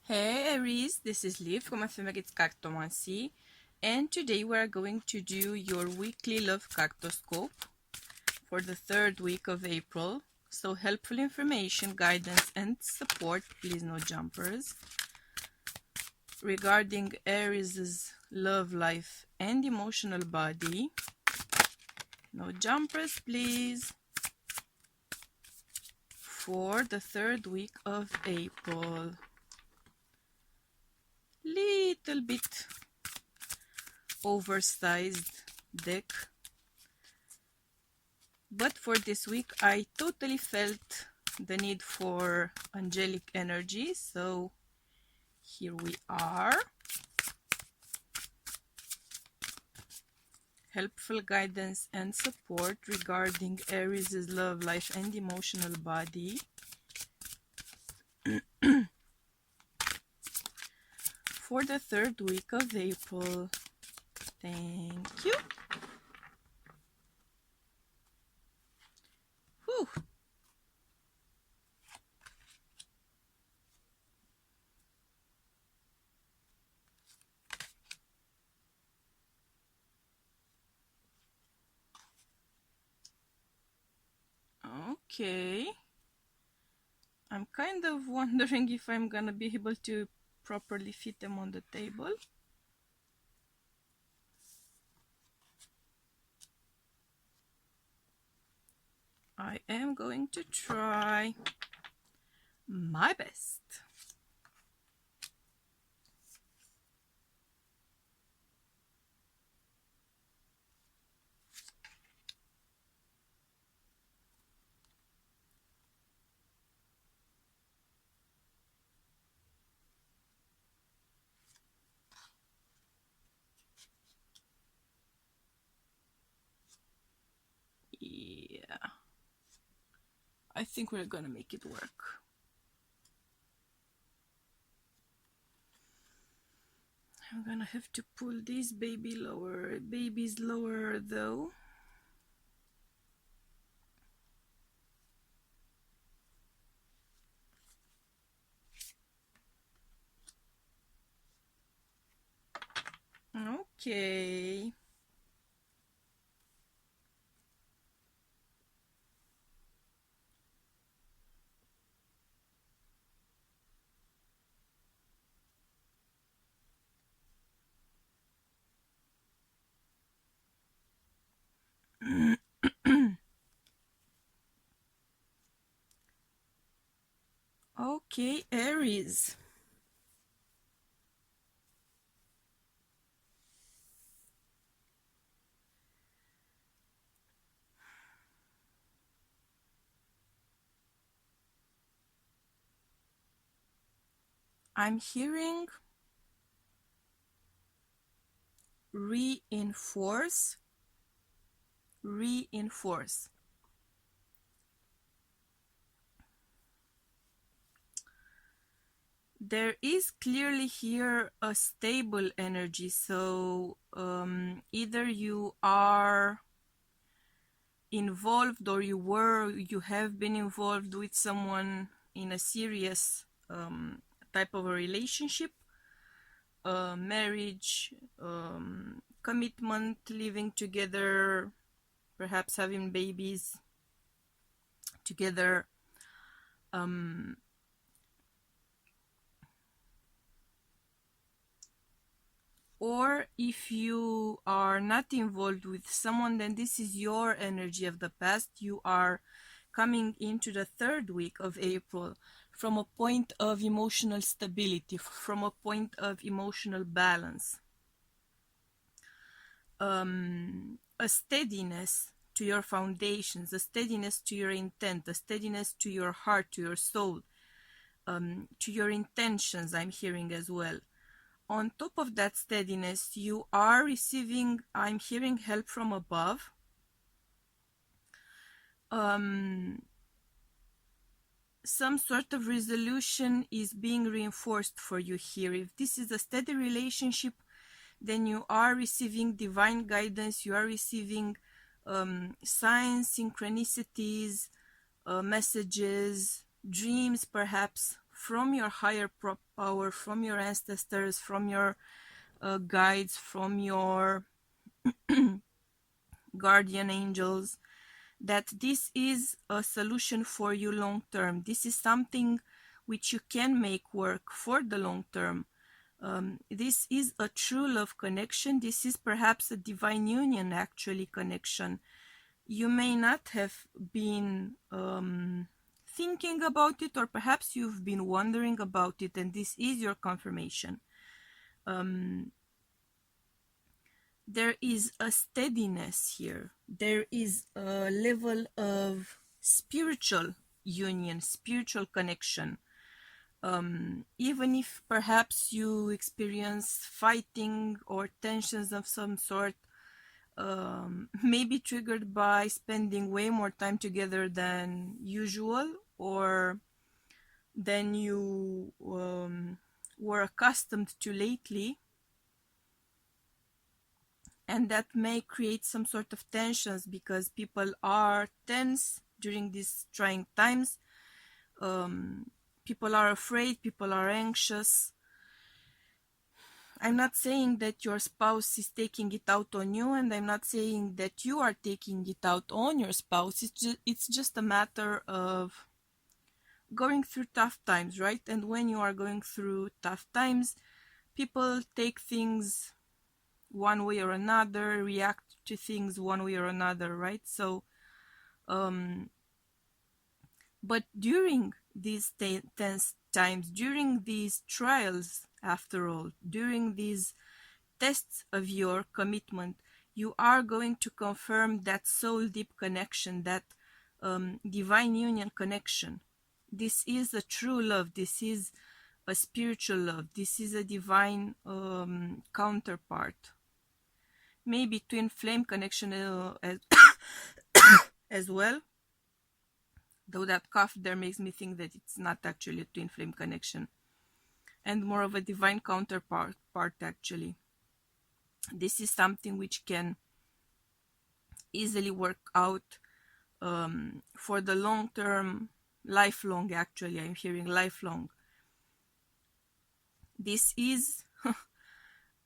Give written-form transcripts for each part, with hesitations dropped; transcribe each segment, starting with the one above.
Hey Aries, this is Liv from Cartomancy, and today we are going to do your weekly love cartoscope for the third week of April. So helpful information, guidance and support, please no jumpers, regarding Aries' love life and emotional body. No jumpers please, for the third week of April. Little bit oversized deck, but for this week I totally felt the need for angelic energy, so here we are. Helpful guidance and support regarding Aries' love life and emotional body. For the third week of April. Thank you. Whew. Okay. I'm kind of wondering if I'm gonna be able to properly fit them on the table. I am going to try my best. Yeah, I think we're gonna make it work. I'm gonna have to pull this baby's lower though. Okay. Okay, Aries. I'm hearing reinforce. There is clearly here a stable energy, so either you are involved or you have been involved with someone in a serious type of a relationship, marriage, commitment, living together, perhaps having babies together. Or if you are not involved with someone, then this is your energy of the past. You are coming into the third week of April from a point of emotional stability, from a point of emotional balance, a steadiness to your foundations, a steadiness to your intent, a steadiness to your heart, to your soul, to your intentions, I'm hearing as well. On top of that steadiness, you are receiving, I'm hearing, help from above. Some sort of resolution is being reinforced for you here. If this is a steady relationship, then you are receiving divine guidance, you are receiving signs, synchronicities, messages, dreams perhaps from your higher power, from your ancestors, from your guides, from your guardian angels, that this is a solution for you long term. This is something which you can make work for the long term. This is a true love connection. This is perhaps a divine union, actually, connection. You may not have been thinking about it, or perhaps you've been wondering about it, and this is your confirmation. There is a steadiness here. There is a level of spiritual union, spiritual connection. Even if perhaps you experience fighting or tensions of some sort, maybe triggered by spending way more time together than usual, or than you were accustomed to lately, and that may create some sort of tensions because people are tense during these trying times. People are afraid, people are anxious. I'm not saying that your spouse is taking it out on you, and I'm not saying that you are taking it out on your spouse. It's just a matter of going through tough times, right? And when you are going through tough times, people take things one way or another, react to things one way or another, right? So, but during these tense times, during these trials, after all, during these tests of your commitment, you are going to confirm that soul deep connection, that divine union connection. This is a true love. This is a spiritual love. This is a divine counterpart. Maybe twin flame connection as well. Though that cough there makes me think that it's not actually a twin flame connection, and more of a divine counterpart actually. This is something which can easily work out for the long term, lifelong actually. I'm hearing lifelong. This is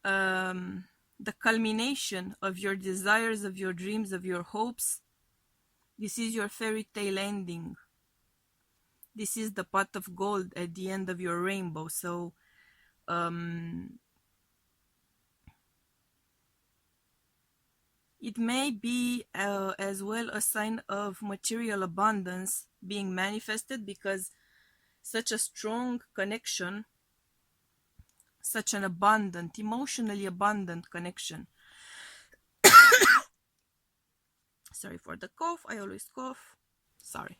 the culmination of your desires, of your dreams, of your hopes. This is your fairy tale ending. This is the pot of gold at the end of your rainbow. So it may be as well a sign of material abundance being manifested, because such a strong connection, such an abundant, emotionally abundant connection. Sorry for the cough, I always cough. Sorry.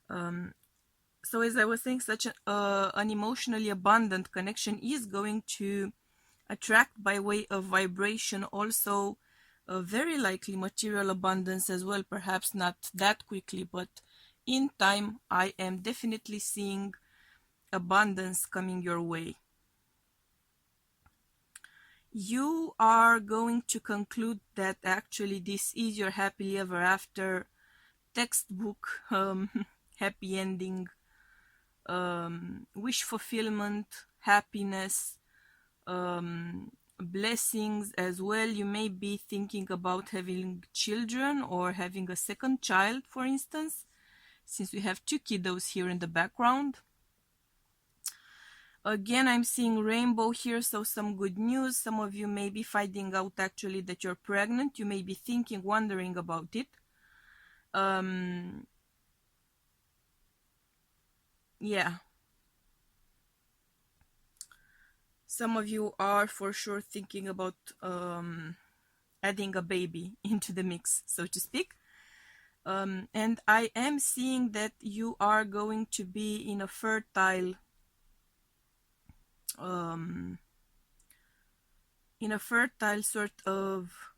So as I was saying, such an emotionally abundant connection is going to attract, by way of vibration, also very likely material abundance as well. Perhaps not that quickly, but in time I am definitely seeing abundance coming your way. You are going to conclude that actually this is your happily ever after textbook happy ending, wish fulfillment, happiness, blessings as well. You may be thinking about having children or having a second child, for instance, since we have two kiddos here in the background. Again, I'm seeing rainbow here, so some good news. Some of you may be finding out actually that you're pregnant. You may be thinking, wondering about it. Yeah. Some of you are for sure thinking about adding a baby into the mix, so to speak. And I am seeing that you are going to be in a fertile sort of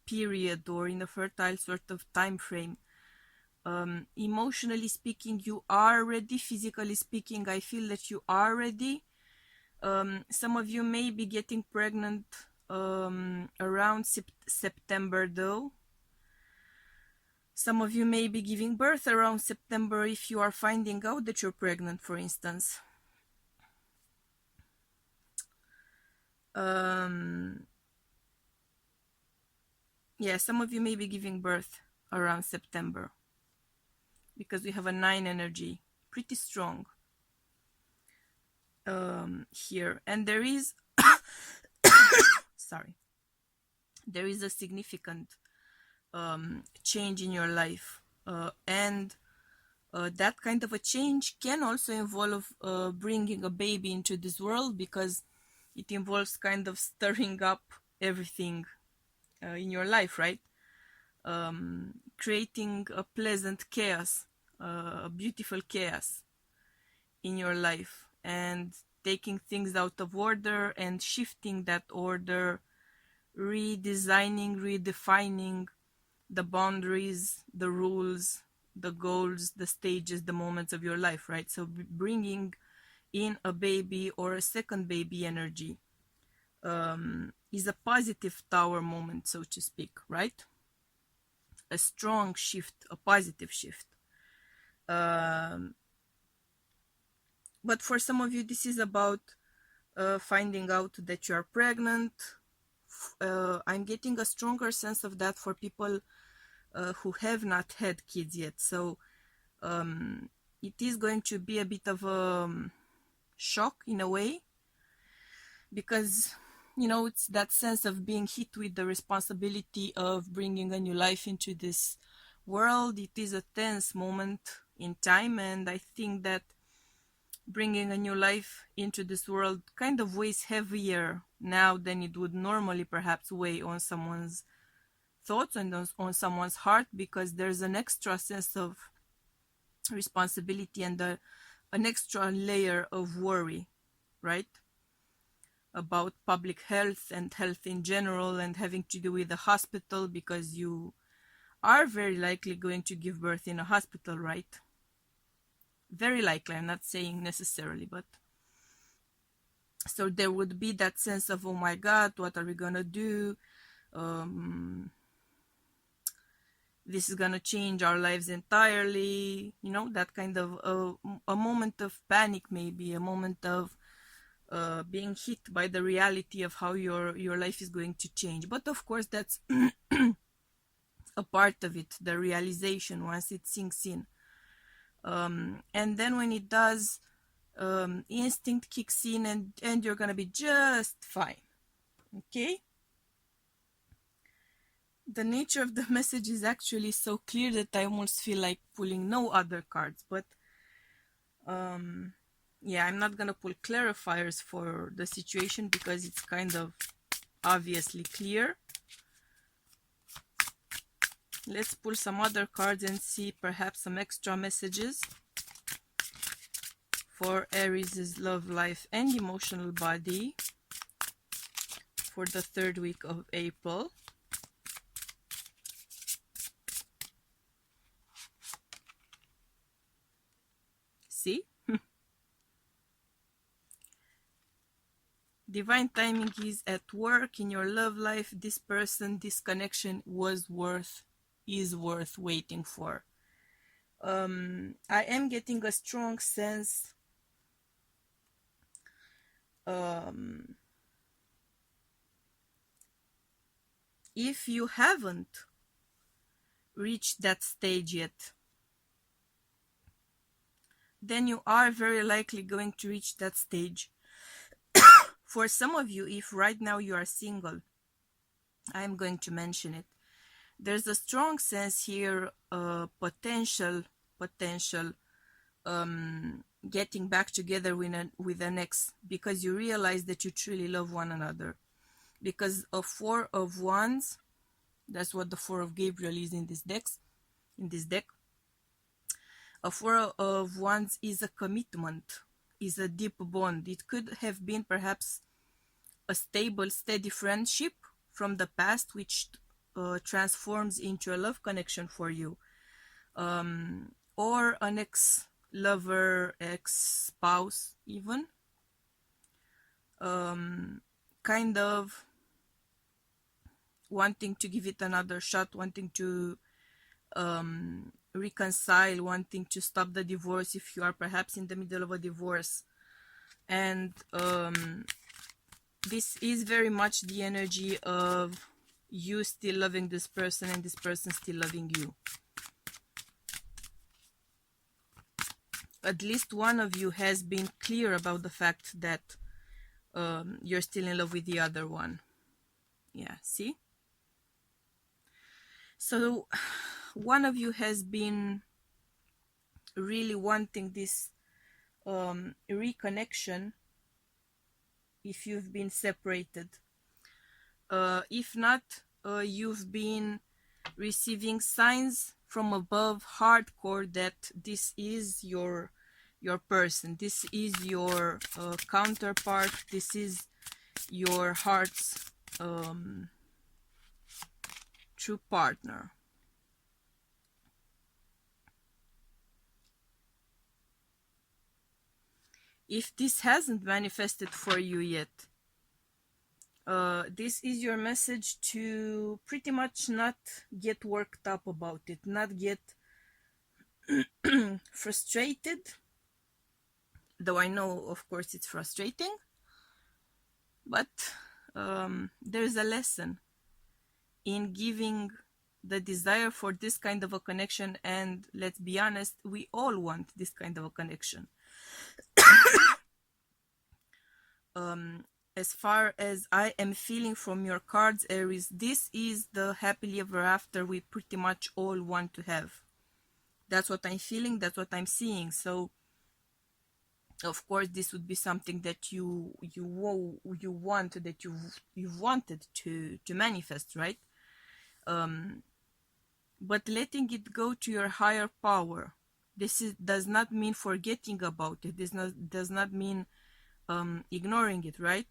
period, or in a fertile sort of time frame. Emotionally speaking, you are ready. Physically speaking, I feel that you are ready. Some of you may be getting pregnant around September though. Some of you may be giving birth around September if you are finding out that you're pregnant, for instance. Yeah, some of you may be giving birth around September because we have a 9 energy, pretty strong here. And there is, sorry, there is a significant change in your life. And that kind of a change can also involve bringing a baby into this world, because it involves kind of stirring up everything in your life, right? Creating a pleasant chaos, a beautiful chaos in your life, and taking things out of order and shifting that order, redesigning, redefining the boundaries, the rules, the goals, the stages, the moments of your life, right? So bringing in a baby or a second baby energy is a positive tower moment, so to speak, right? A strong shift, a positive shift. But for some of you, this is about finding out that you are pregnant. I'm getting a stronger sense of that for people who have not had kids yet. So it is going to be a bit of a shock in a way, because it's that sense of being hit with the responsibility of bringing a new life into this world. It is a tense moment in time, and I think that bringing a new life into this world kind of weighs heavier now than it would normally perhaps weigh on someone's thoughts and on someone's heart, because there's an extra sense of responsibility and an extra layer of worry, right? About public health and health in general, and having to do with the hospital, because you are very likely going to give birth in a hospital, right? Very likely, I'm not saying necessarily, but so there would be that sense of, oh my God, what are we gonna do? This is gonna change our lives entirely, that kind of a moment of panic, maybe a moment of being hit by the reality of how your life is going to change. But of course, that's a part of it, the realization, once it sinks in. And then when it does, instinct kicks in, and you're gonna be just fine. Okay? The nature of the message is actually so clear that I almost feel like pulling no other cards. But yeah, I'm not gonna pull clarifiers for the situation because it's kind of obviously clear. Let's pull some other cards and see perhaps some extra messages for Aries' love life and emotional body for the 3rd week of April. See? Divine timing is at work in your love life. This person, this connection is worth waiting for. I am getting a strong sense if you haven't reached that stage yet, then you are very likely going to reach that stage. For some of you, if right now you are single, I'm going to mention it. There's a strong sense here, potential getting back together with an ex, because you realize that you truly love one another. Because a 4 of Wands, that's what the 4 of Gabriel is in this deck. A 4 of Wands is a commitment, is a deep bond. It could have been perhaps a stable, steady friendship from the past, which transforms into a love connection for you, or an ex-lover, ex-spouse even, kind of wanting to give it another shot, wanting to reconcile, wanting to stop the divorce if you are perhaps in the middle of a divorce. And this is very much the energy of you still loving this person and this person still loving you. At least one of you has been clear about the fact that you're still in love with the other one. Yeah, see? So one of you has been really wanting this reconnection if you've been separated. If not, you've been receiving signs from above hardcore that this is your person, this is your counterpart, this is your heart's true partner. If this hasn't manifested for you yet, this is your message to pretty much not get worked up about it, not get frustrated, though I know, of course, it's frustrating, but there's a lesson in giving the desire for this kind of a connection, and let's be honest, we all want this kind of a connection. As far as I am feeling from your cards, Aries, this is the happily ever after we pretty much all want to have. That's what I'm feeling, that's what I'm seeing. So of course this would be something that you want, that you've wanted to manifest, right? But letting it go to your higher power, does not mean forgetting about it. This does not mean ignoring it, right?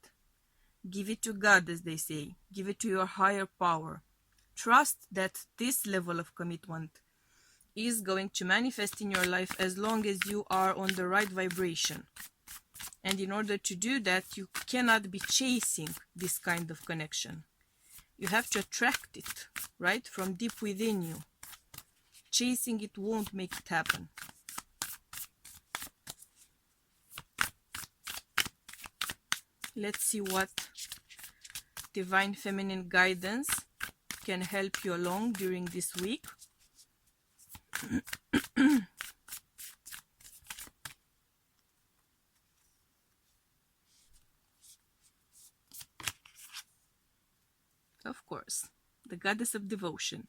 Give it to God, as they say. Give it to your higher power. Trust that this level of commitment is going to manifest in your life as long as you are on the right vibration. And in order to do that, you cannot be chasing this kind of connection. You have to attract it, right? From deep within you. Chasing it won't make it happen. Let's see what divine feminine guidance can help you along during this week. Of course, the goddess of devotion.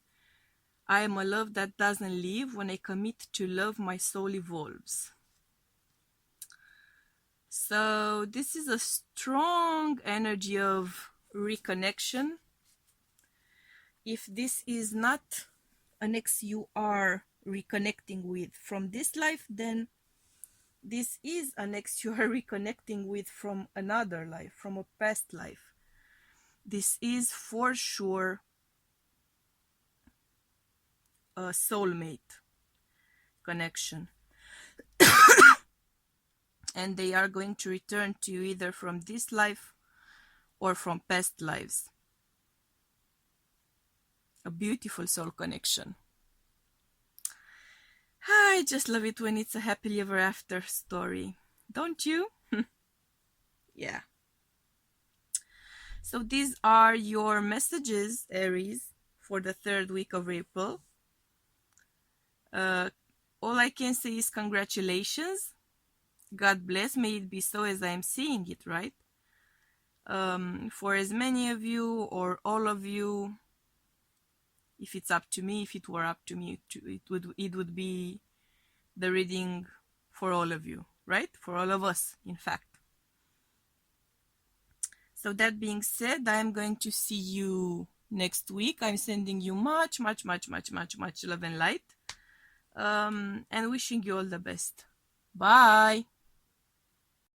I am a love that doesn't leave. When I commit to love, my soul evolves. So this is a strong energy of reconnection. If this is not an ex you are reconnecting with from this life, then this is an ex you are reconnecting with from another life, from a past life. This is for sure a soulmate connection. And they are going to return to you either from this life or from past lives. A beautiful soul connection. I just love it when it's a happily ever after story. Don't you? Yeah. So these are your messages, Aries, for the 3rd week of April. All I can say is congratulations. God bless. May it be so as I am seeing it, right? For as many of you or all of you, if it's up to me, if it were up to me, it would be the reading for all of you, right? For all of us, in fact. So that being said, I'm going to see you next week. I'm sending you much, much, much, much, much, much love and light. And wishing you all the best. Bye.